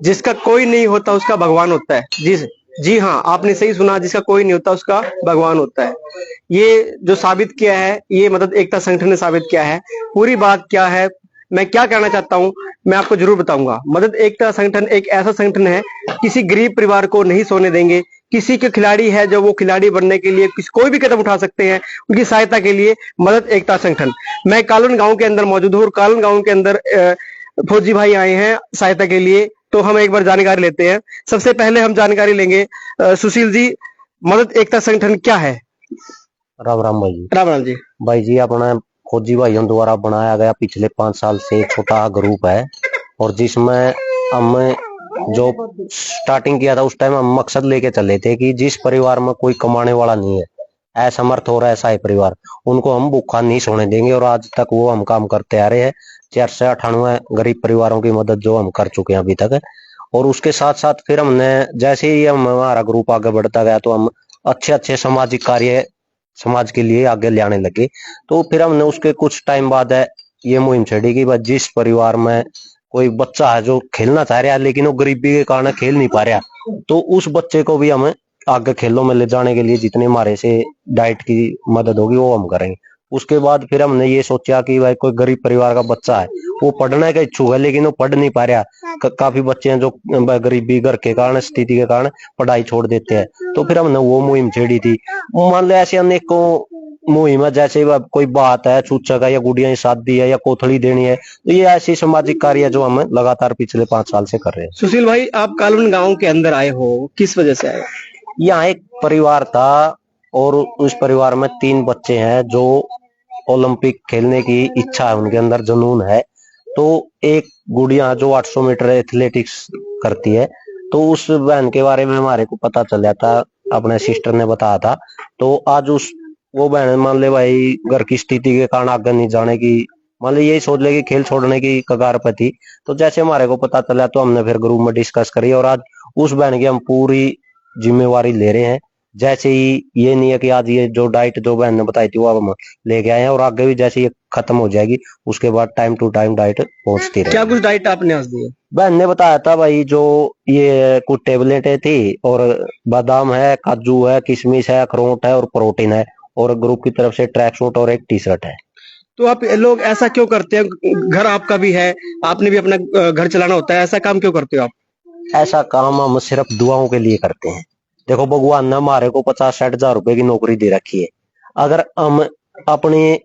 जिसका कोई नहीं होता उसका भगवान होता है। जी जी हाँ, आपने सही सुना, जिसका कोई नहीं होता उसका भगवान होता है। ये जो साबित किया है, ये मदद एकता संगठन ने साबित किया है। पूरी बात क्या है, मैं क्या कहना चाहता हूँ, मैं आपको जरूर बताऊंगा। मदद एकता संगठन एक ऐसा संगठन है, किसी गरीब परिवार को नहीं सोने देंगे। किसी के खिलाड़ी है जो वो खिलाड़ी बनने के लिए कोई भी कदम उठा सकते हैं, उनकी सहायता के लिए मदद एकता संगठन। मैं कालन गांव के अंदर मौजूद हूँ और कालन गांव के अंदर फौजी भाई आए हैं सहायता के लिए। तो हम एक बार जानकारी लेते हैं। सबसे पहले हम जानकारी लेंगे सुशील जी, मदद एकता संगठन क्या है? राम राम भाई जी। राम राम जी। भाई जी अपना फौजी भाइयों द्वारा बनाया गया पिछले 5 साल से एक छोटा ग्रुप है, और जिसमें हम जो स्टार्टिंग किया था उस टाइम हम मकसद लेके चले थे कि जिस परिवार में कोई कमाने वाला नहीं है, असमर्थ हो रहा है ऐसा ही परिवार, उनको हम भूखा नहीं सोने देंगे। और आज तक वो हम काम करते आ रहे हैं। 498 गरीब परिवारों की मदद जो हम कर चुके हैं अभी तक। और उसके साथ साथ फिर हमने जैसे ही हमारा ग्रुप आगे बढ़ता गया तो हम अच्छे अच्छे सामाजिक कार्य समाज के लिए आगे ले आने लगे। तो फिर हमने उसके कुछ टाइम बाद है ये मुहिम छेड़ी कि जिस परिवार में कोई बच्चा है जो खेलना चाह रहा है लेकिन वो गरीबी के कारण खेल नहीं पा रहा, तो उस बच्चे को भी हमें आगे खेलों में ले जाने के लिए जितने हमारे से डाइट की मदद होगी वो हम करेंगे। उसके बाद फिर हमने ये सोचा कि भाई कोई गरीब परिवार का बच्चा है, वो पढ़ने का इच्छुक है लेकिन वो पढ़ नहीं पा रहा। काफी बच्चे हैं जो गरीबी घर के कारण स्थिति के कारण पढ़ाई छोड़ देते हैं। तो फिर हमने वो मुहिम छेड़ी थी। मान लो ऐसे अनेकों मुहिम है, जैसे कोई बात है, सूचक है या गुड़िया की शादी है या कोथड़ी देनी है, तो ये ऐसी सामाजिक कार्य जो हम लगातार पिछले 5 साल से कर रहे हैं। सुशील भाई, आप कालवन गांव के अंदर आए हो, किस वजह से आए? यहाँ एक परिवार था और उस परिवार में 3 बच्चे हैं जो ओलंपिक खेलने की इच्छा है, उनके अंदर जुनून है। तो एक गुड़िया जो 800 मीटर एथलेटिक्स करती है, तो उस बहन के बारे में हमारे को पता चल जाता, अपने सिस्टर ने बताया था। तो आज उस वो बहन मान ले भाई घर की स्थिति के कारण आगे नहीं जाने की, मान ली यही सोच ले कि खेल छोड़ने की कगार पर थी। तो जैसे हमारे को पता चला तो हमने फिर ग्रुप में डिस्कस करी और आज उस बहन की हम पूरी जिम्मेवारी ले रहे हैं। जैसे ही ये नहीं है कि आज ये जो डाइट जो बहन ने बताई थी वो अब हम लेके आए हैं, और आगे भी जैसे ये खत्म हो जाएगी उसके बाद टाइम टू टाइम डाइट पहुंचती रहे। क्या कुछ डाइट आपने आज दी है? बहन ने बताया था भाई जो ये कुछ टेबलेटें थी, और बादाम है, काजू है, किशमिश है, अखरोट है और प्रोटीन है, और ग्रुप की तरफ से ट्रैक सूट और एक टी शर्ट है। तो आप लोग ऐसा क्यों करते हैं? घर आपका भी है, आपने भी अपना घर चलाना होता है, ऐसा काम क्यों करते हो आप? ऐसा काम हम सिर्फ दुआओं के लिए करते हैं। देखो भगवान ने हमारे को 50-60 हजार रुपए की नौकरी दे रखी है। अगर हम अपनी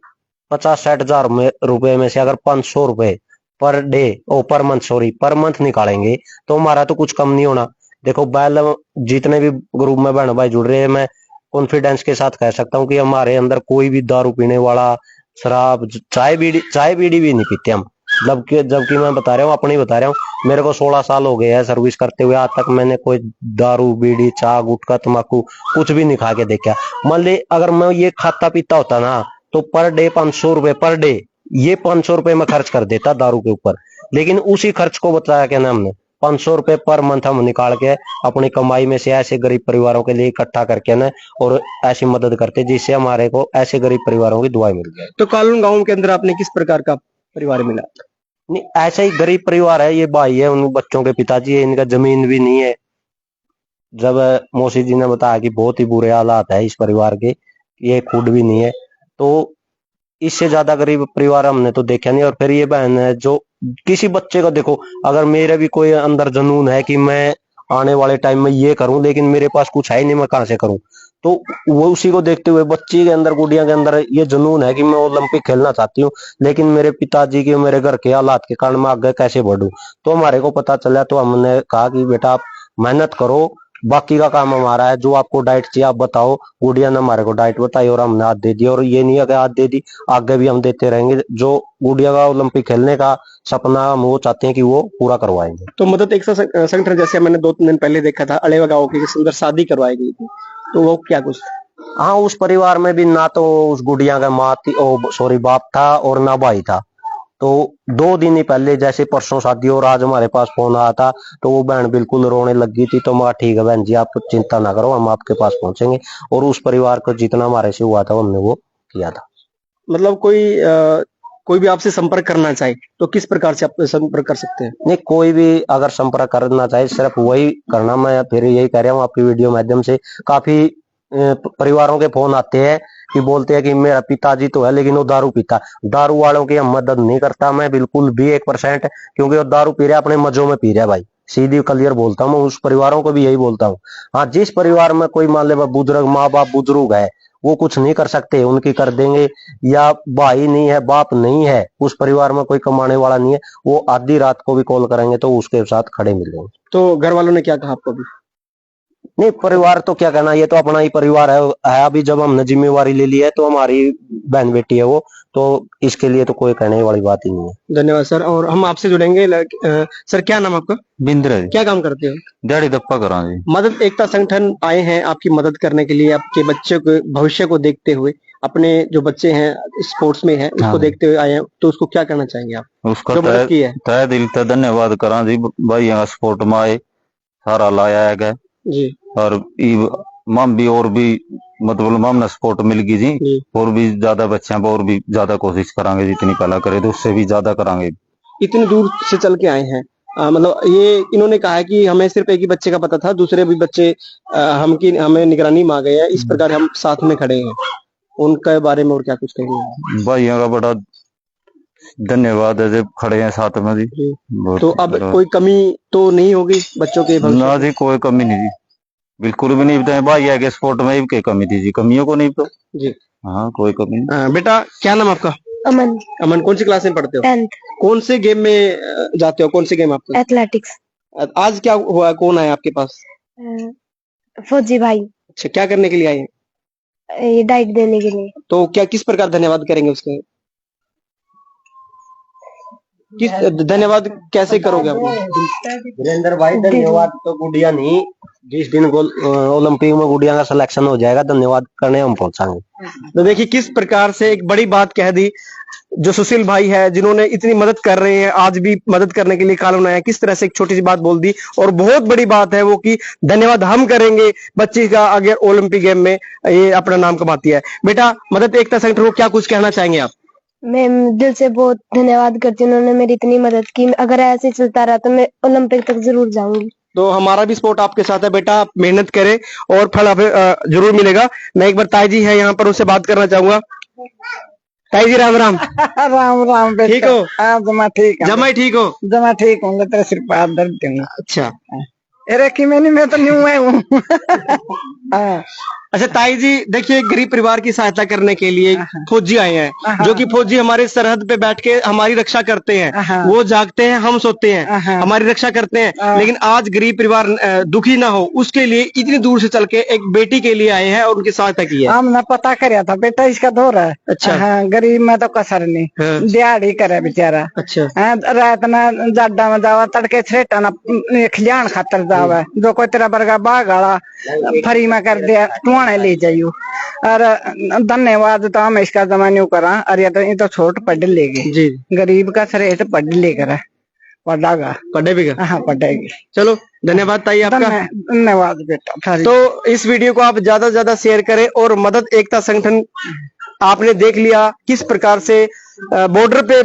50-60 हजार रुपए में से अगर 500 रुपए पर डे ओ per month sorry per month निकालेंगे तो हमारा तो कुछ कम नहीं होना। देखो बैल जितने भी ग्रुप में बहन भाई जुड़ रहे हैं, मैं कॉन्फिडेंस के साथ कह सकता हूँ कि हमारे अंदर कोई भी दारू पीने वाला, शराब, चाय बीड़ी भी नहीं पीते हम। जबकि मैं बता रहा हूँ, अपनी बता रहा हूँ, मेरे को 16 साल हो गए हैं सर्विस करते हुए, आज तक मैंने कोई दारू बीड़ी चाय गुटखा तम्बाकू कुछ भी नहीं खा के देखा। मान ली अगर मैं ये खाता पीता होता ना तो पर डे 500 रुपए पर डे, ये 500 रुपए में खर्च कर देता दारू के ऊपर। लेकिन उसी खर्च को बताया क्या ना हमने 500 रुपए पर मंथ हम निकाल के अपनी कमाई में से ऐसे गरीब परिवारों के लिए इकट्ठा करके ना और ऐसी मदद करते जिससे हमारे को ऐसे गरीब परिवारों की दुआएं मिल जाए। तो कालून गांव के अंदर आपने किस प्रकार का परिवार मिला? नहीं ऐसा ही गरीब परिवार है, ये भाई है, उन बच्चों के पिताजी है, इनका जमीन भी नहीं है। जब मौसी जी ने बताया कि बहुत ही बुरे हालात है इस परिवार के, ये खुद भी नहीं है, तो इससे ज्यादा गरीब परिवार हमने तो देखा नहीं। और फिर ये बहन है जो किसी बच्चे को देखो, अगर मेरे भी कोई अंदर जुनून है कि मैं आने वाले टाइम में ये करूं लेकिन मेरे पास कुछ है ही नहीं, मैं कहां से करूं, तो वो उसी को देखते हुए बच्ची के अंदर गुड़िया के अंदर ये जुनून है कि मैं ओलंपिक खेलना चाहती हूँ लेकिन मेरे पिताजी के मेरे घर के हालात के कारण मैं आगे कैसे बढ़ूं। तो हमारे को पता चला तो हमने कहा कि बेटा आप मेहनत करो, बाकी का काम हमारा है, जो आपको डाइट चाहिए आप बताओ। गुड़िया ने हमारे को डाइट बताई और हमने हाथ दे दिया, और ये नहीं है कि हाथ दे दी, आगे भी हम देते रहेंगे। जो गुड़िया का ओलंपिक खेलने का सपना हम वो चाहते हैं कि वो पूरा करवाएंगे। तो मदद एक संगठन जैसे मैंने 2-3 दिन पहले देखा था अलेवा गांव के अंदर शादी करवाई गई थी, तो वो क्या कुछ? हाँ उस परिवार में भी ना तो उस गुड़िया का माँ थी, सॉरी बाप था, और ना भाई था। तो 2 दिन ही पहले जैसे परसों शादी और आज हमारे पास फोन आया था, तो वो बहन बिल्कुल रोने लगी थी। तो मैं ठीक है बहन जी आप चिंता ना करो, हम आपके पास पहुंचेंगे, और उस परिवार को जितना हमारे से हुआ था हमने वो किया था। मतलब कोई कोई भी आपसे संपर्क करना चाहे तो किस प्रकार से आप संपर्क कर सकते हैं? नहीं, कोई भी अगर संपर्क करना चाहे सिर्फ वही करना। मैं फिर यही कह रहा हूँ आपकी वीडियो माध्यम से, काफी परिवारों के फोन आते हैं कि बोलते हैं कि मेरा पिताजी तो है लेकिन वो दारू पीता। दारू वालों की हम मदद नहीं करता मैं बिल्कुल भी 1%, क्योंकि वो दारू पी रहा है अपने मजों में पी रहा है भाई, सीधी क्लियर बोलता हूँ। मैं उस परिवारों को भी यही बोलता हूँ। हाँ, जिस परिवार में कोई मान ले बुजुर्ग माँ बाप बुजुर्ग है, वो कुछ नहीं कर सकते, उनकी कर देंगे। या भाई नहीं है, बाप नहीं है, उस परिवार में कोई कमाने वाला नहीं है, वो आधी रात को भी कॉल करेंगे तो उसके साथ खड़े मिलेंगे। तो घर वालों ने क्या कहा आपको? नहीं, परिवार तो क्या कहना, ये तो अपना ही परिवार है। अभी जब हमने जिम्मेवारी ले ली है तो हमारी बहन बेटी है वो, तो इसके लिए तो कोई कहने वाली बात ही नहीं है। धन्यवाद सर। और हम आपसे जुड़ेंगे। सर क्या नाम आपका? बिंद्रा जी, क्या काम करते हो? दिहाड़ी दप्पा करा जी। मदद एकता संगठन आए हैं आपकी मदद करने के लिए, आपके बच्चे के भविष्य को देखते हुए, अपने जो बच्चे हैं स्पोर्ट्स में हैं उसको देखते हुए आए हैं, तो उसको क्या कहना चाहेंगे आप उसका जो मदद की है? तहे दिल से धन्यवाद करा जी। भाई यहाँ स्पोर्ट में आए, सारा लाया है जी और मम भी और भी मतलब मम न सपोर्ट मिल गई जी। और भी ज्यादा बच्चों पर और भी ज्यादा कोशिश करांगे, जितनी पहला करे तो उससे भी ज्यादा करांगे। इतनी दूर से चल के आए हैं, मतलब ये इन्होंने कहा है कि हमें सिर्फ एक ही बच्चे का पता था, दूसरे भी बच्चे हमें निगरानी में आ गए हैं, इस प्रकार हम साथ में खड़े हैं। उनके बारे में और क्या कुछ कहेंगे? भाइयों का बड़ा धन्यवाद है, जब खड़े हैं साथ में जी। तो अब कोई कमी तो नहीं होगी बच्चों के भविष्य ना जी, कोई कमी नहीं जी, बिल्कुल भी नहीं बताए। भाई है स्पोर्ट में ही कमी थी जी, कमियों को नहीं तो जी। हाँ, कोई कमी नहीं। बेटा क्या नाम आपका? अमन। अमन, कौन सी क्लास में पढ़ते हो? 10th। कौन से गेम में जाते हो? कौन से गेम आपका? एथलेटिक्स। आज क्या हुआ? कौन आया आपके पास? फौजी भाई। अच्छा, क्या करने के लिए आए हैं? ये डाइट देने के लिए। तो क्या किस प्रकार धन्यवाद करेंगे उसके? किस धन्यवाद कैसे करोगे आप? वीरेंद्र भाई धन्यवाद तो गुड़िया नहीं, जिस दिन ओलंपिक में गुड़िया का सिलेक्शन हो जाएगा धन्यवाद करने हम पहुंचाएंगे। तो देखिए किस प्रकार से एक बड़ी बात कह दी जो सुशील भाई है, जिन्होंने इतनी मदद कर रहे हैं, आज भी मदद करने के लिए कॉलम आया, किस तरह से एक छोटी सी बात बोल दी। और बहुत बड़ी बात है वो कि धन्यवाद हम करेंगे बच्ची का अगर ओलंपिक गेम में ये अपना नाम कमाती है। बेटा, मदद एकता संगठन को क्या कुछ कहना चाहेंगे आप? मैं दिल से बहुत धन्यवाद करती हूँ, उन्होंने मेरी इतनी मदद की। अगर ऐसे चलता रहा तो मैं ओलंपिक तक जरूर जाऊंगी। तो हमारा भी सपोर्ट आपके साथ है बेटा, आप मेहनत करें और फल आप जरूर मिलेगा। मैं एक बार ताई जी है यहाँ पर, उससे बात करना चाहूंगा। ताई जी राम राम। राम राम बेटा। ठीक हो? हाँ, जमा ठीक है। जमा ठीक हो? जमा ठीक हूँ, तेरे सिर पर दर्द दूंगा। अच्छा, अरे कि मैं तो न्यू है हूँ। अच्छा ताई जी, देखिए गरीब परिवार की सहायता करने के लिए फौजी आए हैं, जो कि फौजी हमारे सरहद पे बैठ के हमारी रक्षा करते हैं। वो जागते हैं, हम सोते हैं, हमारी रक्षा करते हैं। लेकिन आज गरीब परिवार दुखी ना हो, उसके लिए इतनी दूर से चल के एक बेटी के लिए आए हैं और उनकी सहायता की है। हमने पता कराया था बेटा, इसका दौर है। अच्छा। हाँ, गरीब में तो कसर नहीं, दिहाड़ी करे बेचारा। अच्छा। रात ना जाडा में जावा, तड़के छेटा ना खिलान खातर जावा, जो कोई तेरा बरगा बागाड़ा फरी में कर दिया टुआने ले जाइयो। और धन्यवाद तो हम इसका जमान्यू करा। अरे ये तो छोट पढ़ लेगे जी, गरीब का सरेट पढ़ लेकर पढ़ागा, पढ़े भी। हाँ, पढ़ेगी। चलो धन्यवाद ताई आपका। धन्यवाद बेटा। तो इस वीडियो को आप ज्यादा से ज्यादा शेयर करें। और मदद एकता संगठन आपने देख लिया किस प्रकार से बॉर्डर पे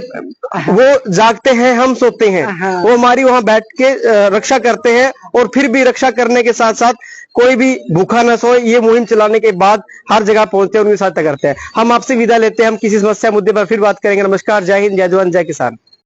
वो जागते हैं, हम सोते हैं। वो हमारी वहां बैठ के रक्षा करते हैं और फिर भी रक्षा करने के साथ साथ कोई भी भूखा न सोए, ये मुहिम चलाने के बाद हर जगह पहुंचते हैं, उनकी सहायता करते हैं। हम आपसे विदा लेते हैं, हम किसी समस्या मुद्दे पर फिर बात करेंगे। नमस्कार, जय हिंद, जय जवान, जय किसान।